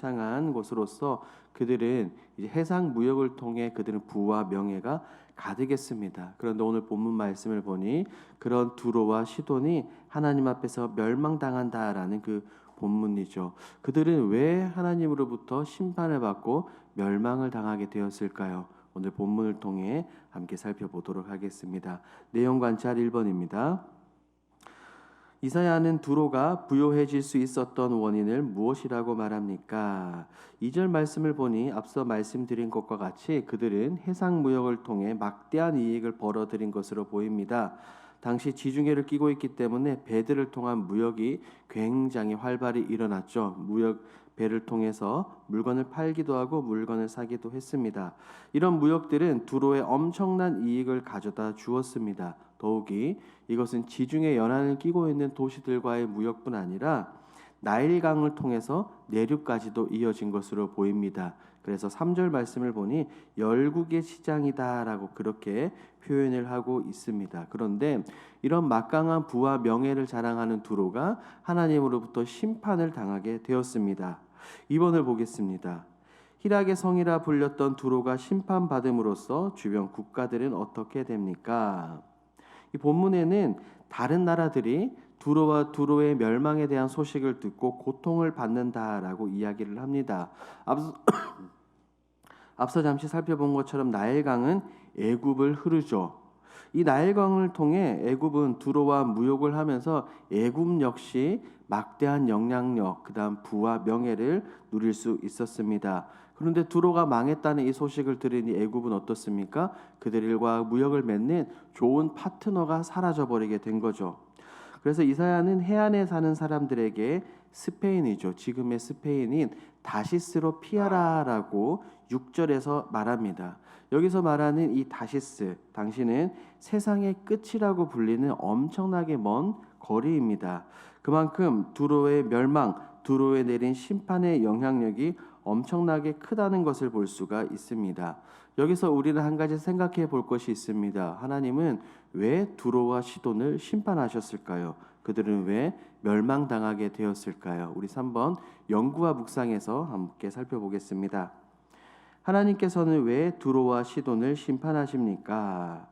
창한 곳으로서 그들은 이제 해상 무역을 통해 그들은 부와 명예가 가득했습니다. 그런데 오늘 본문 말씀을 보니 그런 두로와 시돈이 하나님 앞에서 멸망당한다라는 그 본문이죠. 그들은 왜 하나님으로부터 심판을 받고 멸망을 당하게 되었을까요? 오늘 본문을 통해 함께 살펴보도록 하겠습니다. 내용 관찰 1번입니다. 이사야는 두로가 부요해질 수 있었던 원인을 무엇이라고 말합니까? 2절 말씀을 보니 앞서 말씀드린 것과 같이 그들은 해상 무역을 통해 막대한 이익을 벌어들인 것으로 보입니다. 당시 지중해를 끼고 있기 때문에 배들을 통한 무역이 굉장히 활발히 일어났죠. 무역 배를 통해서 물건을 팔기도 하고 물건을 사기도 했습니다. 이런 무역들은 두로에 엄청난 이익을 가져다 주었습니다. 더욱이 이것은 지중해 연안을 끼고 있는 도시들과의 무역뿐 아니라 나일강을 통해서 내륙까지도 이어진 것으로 보입니다. 그래서 3절 말씀을 보니 열국의 시장이다라고 그렇게 표현을 하고 있습니다. 그런데 이런 막강한 부와 명예를 자랑하는 두로가 하나님으로부터 심판을 당하게 되었습니다. 2번을 보겠습니다. 희락의 성이라 불렸던 두로가 심판받음으로써 주변 국가들은 어떻게 됩니까? 이 본문에는 다른 나라들이 두로의 멸망에 대한 소식을 듣고 고통을 받는다라고 이야기를 합니다. 앞서 잠시 살펴본 것처럼 나일강은 애굽을 흐르죠. 이 나일강을 통해 애굽은 두로와 무역을 하면서 애굽 역시 막대한 영향력, 그다음 부와 명예를 누릴 수 있었습니다. 그런데 두로가 망했다는 이 소식을 들으니 애굽은 어떻습니까? 그들과 무역을 맺는 좋은 파트너가 사라져버리게 된 거죠. 그래서 이사야는 해안에 사는 사람들에게 스페인이죠. 지금의 스페인인 다시스로 피하라라고 6절에서 말합니다. 여기서 말하는 이 다시스, 당신은 세상의 끝이라고 불리는 엄청나게 먼 거리입니다. 그만큼 두로의 멸망, 두로에 내린 심판의 영향력이 엄청나게 크다는 것을 볼 수가 있습니다. 여기서 우리는 한 가지 생각해 볼 것이 있습니다. 하나님은 왜 두로와 시돈을 심판하셨을까요? 그들은 왜 멸망당하게 되었을까요? 우리 3번 연구와 묵상에서 함께 살펴보겠습니다. 하나님께서는 왜 두로와 시돈을 심판하십니까?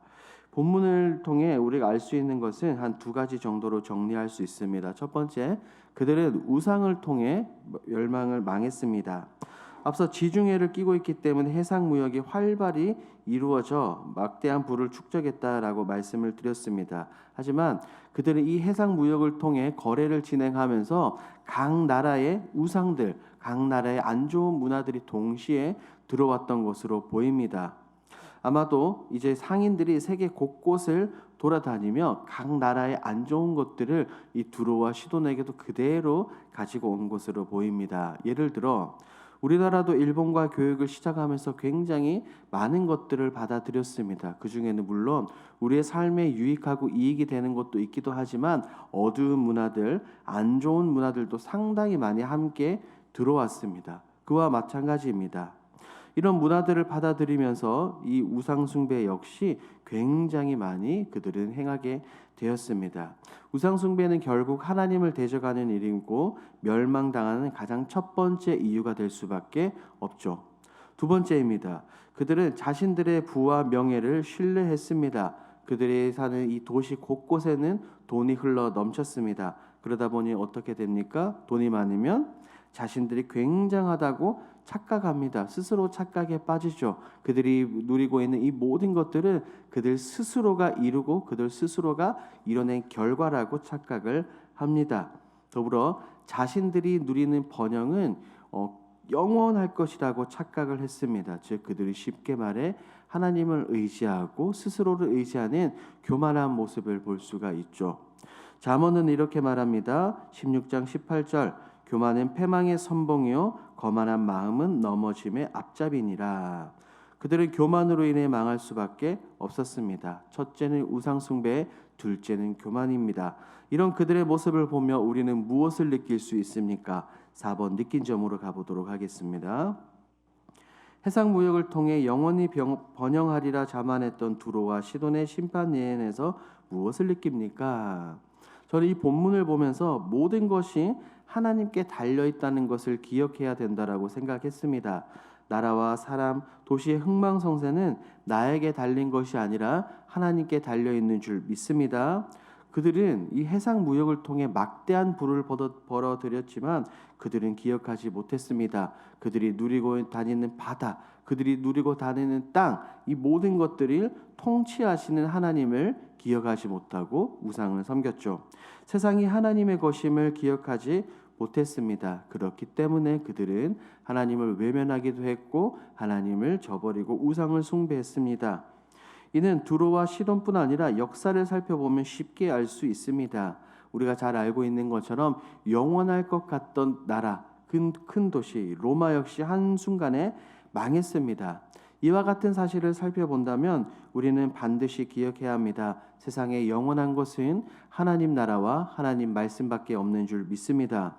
본문을 통해 우리가 알 수 있는 것은 한 두 가지 정도로 정리할 수 있습니다. 첫 번째, 그들은 우상을 통해 멸망을 망했습니다. 앞서 지중해를 끼고 있기 때문에 해상 무역이 활발히 이루어져 막대한 부를 축적했다라고 말씀을 드렸습니다. 하지만 그들은 이 해상 무역을 통해 거래를 진행하면서 각 나라의 우상들, 각 나라의 안 좋은 문화들이 동시에 들어왔던 것으로 보입니다. 아마도 이제 상인들이 세계 곳곳을 돌아다니며 각 나라의 안 좋은 것들을 이 두로와 시돈에게도 그대로 가지고 온 것으로 보입니다. 예를 들어 우리나라도 일본과 교육을 시작하면서 굉장히 많은 것들을 받아들였습니다. 그 중에는 물론 우리의 삶에 유익하고 이익이 되는 것도 있기도 하지만 어두운 문화들, 안 좋은 문화들도 상당히 많이 함께 들어왔습니다. 그와 마찬가지입니다. 이런 문화들을 받아들이면서 이 우상 숭배 역시 굉장히 많이 그들은 행하게 되었습니다. 우상 숭배는 결국 하나님을 대적하는 일이고 멸망당하는 가장 첫 번째 이유가 될 수밖에 없죠. 두 번째입니다. 그들은 자신들의 부와 명예를 신뢰했습니다. 그들이 사는 이 도시 곳곳에는 돈이 흘러 넘쳤습니다. 그러다 보니 어떻게 됩니까? 돈이 많으면 자신들이 굉장하다고 착각합니다. 스스로 착각에 빠지죠. 그들이 누리고 있는 이 모든 것들은 그들 스스로가 이루고 그들 스스로가 이뤄낸 결과라고 착각을 합니다. 더불어 자신들이 누리는 번영은 영원할 것이라고 착각을 했습니다. 즉 그들이 쉽게 말해 하나님을 의지하고 스스로를 의지하는 교만한 모습을 볼 수가 있죠. 잠언은 이렇게 말합니다. 16장 18절 교만은 패망의 선봉이요 거만한 마음은 넘어짐의 앞잡이니라. 그들은 교만으로 인해 망할 수밖에 없었습니다. 첫째는 우상숭배, 둘째는 교만입니다. 이런 그들의 모습을 보며 우리는 무엇을 느낄 수 있습니까? 4번 느낀 점으로 가보도록 하겠습니다. 해상 무역을 통해 영원히 번영하리라 자만했던 두로와 시돈의 심판 예언에서 무엇을 느낍니까? 저는 이 본문을 보면서 모든 것이 하나님께 달려 있다는 것을 기억해야 된다라고 생각했습니다. 나라와 사람, 도시의 흥망성쇠는 나에게 달린 것이 아니라 하나님께 달려 있는 줄 믿습니다. 그들은 이 해상 무역을 통해 막대한 부를 벌어들였지만 그들은 기억하지 못했습니다. 그들이 누리고 다니는 바다, 그들이 누리고 다니는 땅, 이 모든 것들을 통치하시는 하나님을 기억하지 못하고 우상을 섬겼죠. 세상이 하나님의 것임을 기억하지 못했습니다. 그렇기 때문에 그들은 하나님을 외면하기도 했고 하나님을 저버리고 우상을 숭배했습니다. 이는 두로와 시돈뿐 아니라 역사를 살펴보면 쉽게 알 수 있습니다. 우리가 잘 알고 있는 것처럼 영원할 것 같던 나라, 큰 도시 로마 역시 한순간에 망했습니다. 이와 같은 사실을 살펴본다면 우리는 반드시 기억해야 합니다. 세상에 영원한 것은 하나님 나라와 하나님 말씀밖에 없는 줄 믿습니다.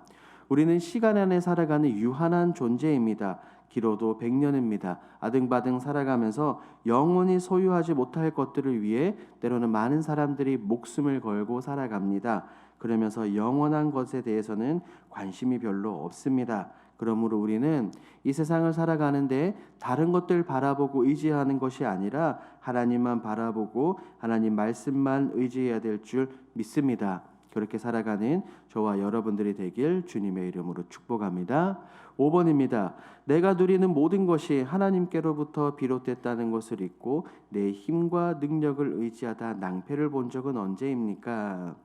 우리는 시간 안에 살아가는 유한한 존재입니다. 길어도 100년입니다. 아등바등 살아가면서 영원히 소유하지 못할 것들을 위해 때로는 많은 사람들이 목숨을 걸고 살아갑니다. 그러면서 영원한 것에 대해서는 관심이 별로 없습니다. 그러므로 우리는 이 세상을 살아가는데 다른 것들 바라보고 의지하는 것이 아니라 하나님만 바라보고 하나님 말씀만 의지해야 될 줄 믿습니다. 그렇게 살아가는 저와 여러분들이 되길 주님의 이름으로 축복합니다. 5번입니다. 내가 누리는 모든 것이 하나님께로부터 비롯됐다는 것을 잊고 내 힘과 능력을 의지하다 낭패를 본 적은 언제입니까?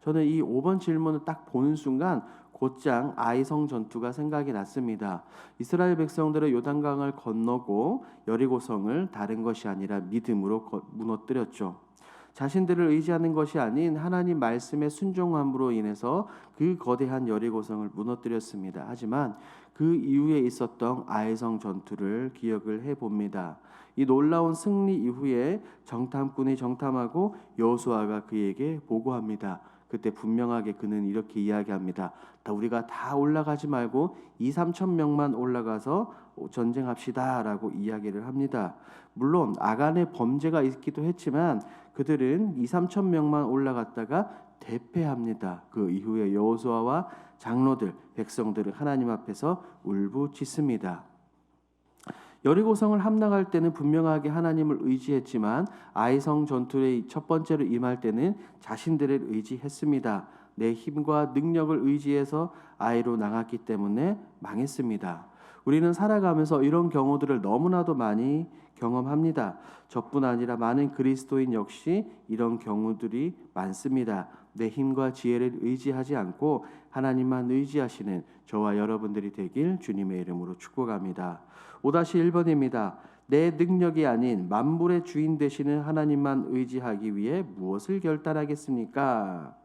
저는 이 5번 질문을 딱 보는 순간 곧장 아이성 전투가 생각이 났습니다. 이스라엘 백성들은 요단강을 건너고 여리고성을 다른 것이 아니라 믿음으로 무너뜨렸죠. 자신들을 의지하는 것이 아닌 하나님 말씀의 순종함으로 인해서 그 거대한 여리고성을 무너뜨렸습니다. 하지만 그 이후에 있었던 아이성 전투를 기억을 해봅니다. 이 놀라운 승리 이후에 정탐꾼이 정탐하고 여호수아가 그에게 보고합니다. 그때 분명하게 그는 이렇게 이야기합니다. 우리가 다 올라가지 말고 2-3천 명만 올라가서 전쟁합시다 라고 이야기를 합니다. 물론 아간의 범죄가 있기도 했지만 그들은 2-3천 명만 올라갔다가 대패합니다. 그 이후에 여호수아와 장로들, 백성들은 하나님 앞에서 울부짖습니다. 여리고성을 함락할 때는 분명하게 하나님을 의지했지만 아이성 전투의 첫 번째로 임할 때는 자신들을 의지했습니다. 내 힘과 능력을 의지해서 아이로 나갔기 때문에 망했습니다. 우리는 살아가면서 이런 경우들을 너무나도 많이 경험합니다. 저뿐 아니라 많은 그리스도인 역시 이런 경우들이 많습니다. 내 힘과 지혜를 의지하지 않고 하나님만 의지하시는 저와 여러분들이 되길 주님의 이름으로 축복합니다. 5-1번입니다. 내 능력이 아닌 만물의 주인 되시는 하나님만 의지하기 위해 무엇을 결단하겠습니까?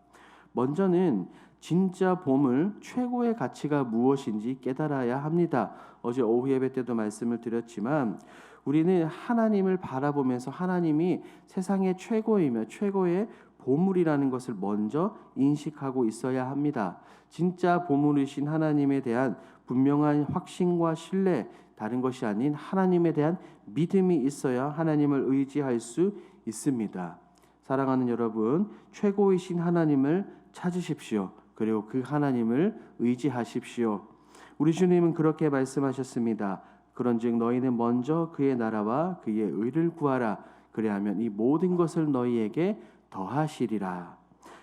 먼저는 진짜 보물 최고의 가치가 무엇인지 깨달아야 합니다. 어제 오후 예배 때도 말씀을 드렸지만 우리는 하나님을 바라보면서 하나님이 세상의 최고이며 최고의 보물이라는 것을 먼저 인식하고 있어야 합니다. 진짜 보물이신 하나님에 대한 분명한 확신과 신뢰, 다른 것이 아닌 하나님에 대한 믿음이 있어야 하나님을 의지할 수 있습니다. 사랑하는 여러분, 최고이신 하나님을 찾으십시오. 그리고 그 하나님을 의지하십시오. 우리 주님은 그렇게 말씀하셨습니다. 그런즉 너희는 먼저 그의 나라와 그의 의를 구하라. 그리하면 이 모든 것을 너희에게 더하시리라.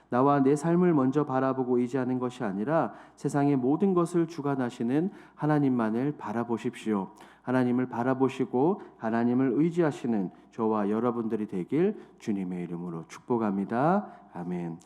나와 내 삶을 먼저 바라보고 의지하는 것이 아니라 세상의 모든 것을 주관하시는 하나님만을 바라보십시오. 하나님을 바라보시고 하나님을 의지하시는 저와 여러분들이 되길 주님의 이름으로 축복합니다. 아멘.